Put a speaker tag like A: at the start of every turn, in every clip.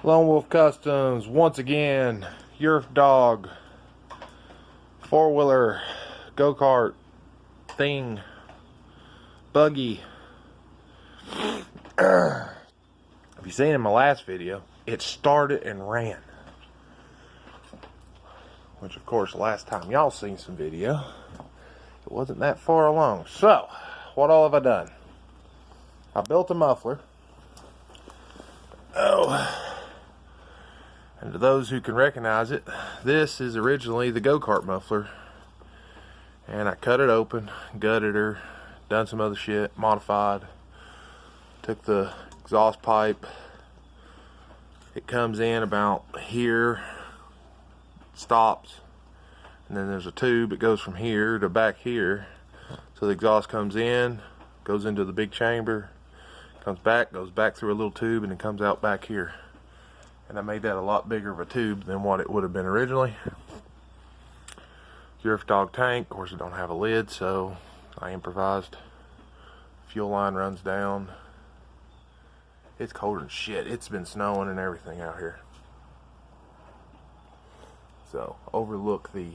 A: Lone Wolf Customs, once again, your dog, four-wheeler, go-kart, thing, buggy. If you seen in my last video, it started and ran. Which, of course, last time y'all seen some video, it wasn't that far along. So, what all have I done? I built a muffler. And to those who can recognize it, this is originally the go-kart muffler. And I cut it open, gutted her, done some other shit, modified. Took the exhaust pipe. It comes in about here, stops, and then there's a tube that goes from here to back here. So the exhaust comes in, goes into the big chamber, comes back, goes back through a little tube, and it comes out back here. And I made that a lot bigger of a tube than what it would have been originally. Earth dog tank, of course it don't have a lid, so I improvised. Fuel line runs down. It's colder than shit. It's been snowing and everything out here. So overlook the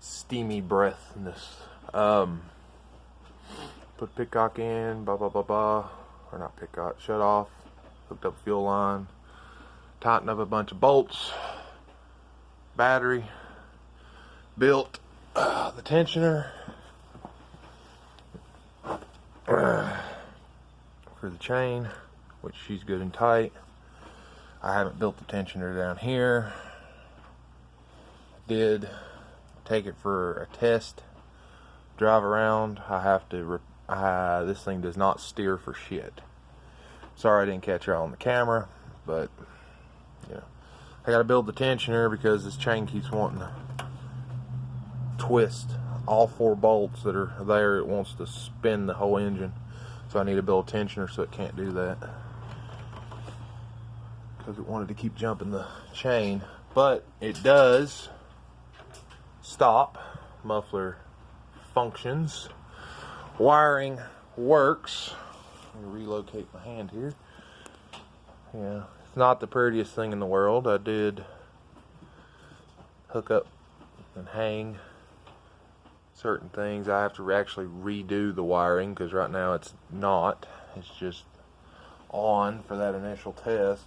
A: steamy breathness. Put pitcock in, blah blah blah blah. Or not pitcock, shut off. Hooked up fuel line. Tightened up a bunch of bolts, battery, built the tensioner for the chain, which she's good and tight. I haven't built the tensioner down here. Did take it for a test drive around. I have to this thing does not steer for shit. Sorry I didn't catch her on the camera, but yeah, I gotta build the tensioner because this chain keeps wanting to twist all 4 bolts that are there. It wants to spin the whole engine, so I need to build a tensioner so it can't do that because it wanted to keep jumping the chain. But it does stop. Muffler functions. Wiring works. Let me relocate my hand here. Yeah, it's not the prettiest thing in the world. I did hook up and hang certain things. I have to actually redo the wiring because right now it's not. It's just on for that initial test.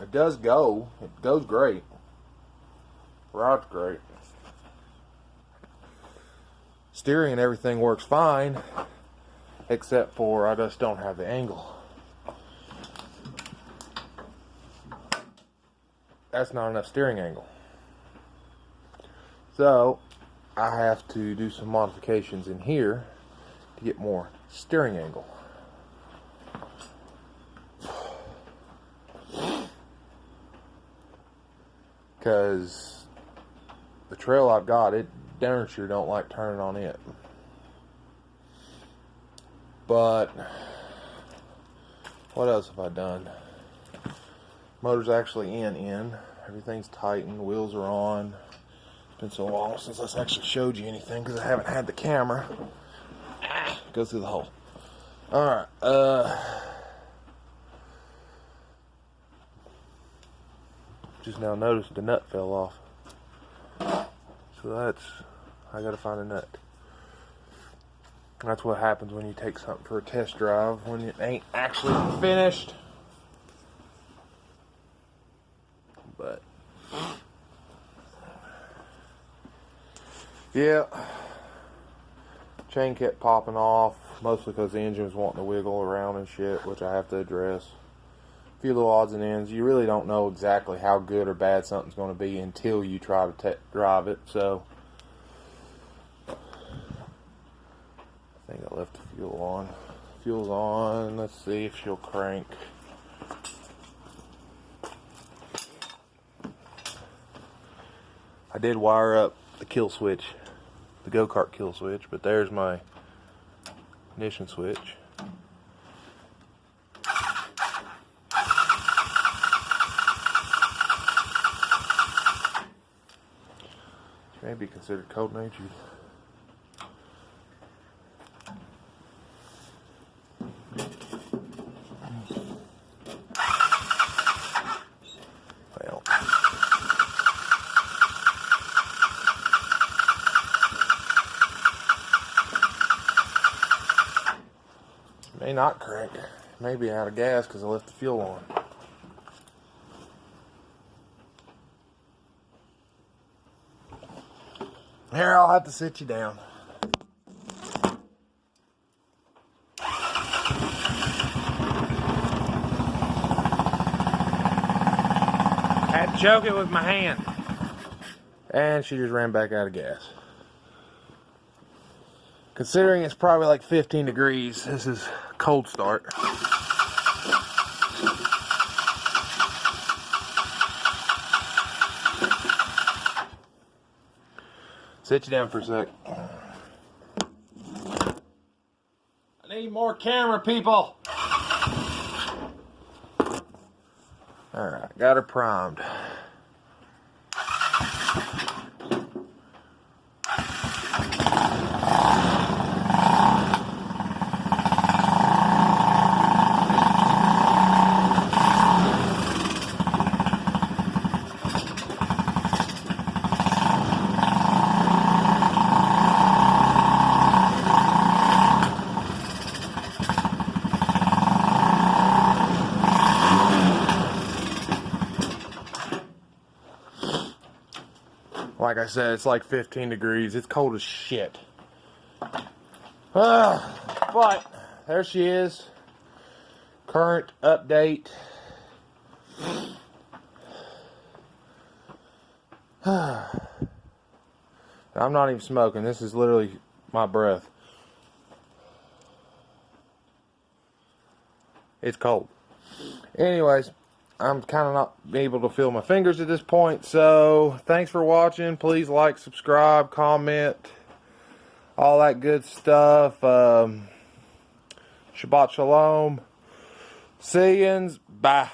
A: It does go. It goes great. Rides great. Steering and everything works fine, except for I just don't have the angle. That's not enough steering angle. So I have to do some modifications in here to get more steering angle. Because the trail I've got, it darn sure don't like turning on it. But what else have I done? Motor's actually in. Everything's tightened. Wheels are on. It's been so long since I actually showed you anything because I haven't had the camera. Go through the hole. Alright. Just now noticed the nut fell off. So I gotta find a nut. That's what happens when you take something for a test drive when it ain't actually finished. But yeah, chain kept popping off, mostly because the engine was wanting to wiggle around and shit, which I have to address. A few little odds and ends. You really don't know exactly how good or bad something's going to be until you try to drive it. So I think I left the fuel on. Fuel's on. Let's see if she'll crank. I did wire up the kill switch, the go-kart kill switch, but there's my ignition switch. May be considered cold-natured. not crank. Maybe out of gas because I left the fuel on. Here, I'll have to sit you down. Had to choke it with my hand. And she just ran back out of gas. Considering it's probably like 15 degrees, this is a cold start. Sit you down for a sec. I need more camera people. Alright, got her primed. Like I said, it's like 15 degrees. It's cold as shit. But there she is. Current update. I'm not even smoking. This is literally my breath. It's cold. Anyways, I'm kind of not able to feel my fingers at this point. So, thanks for watching. Please like, subscribe, comment, all that good stuff. Shabbat shalom. See yous. Bye.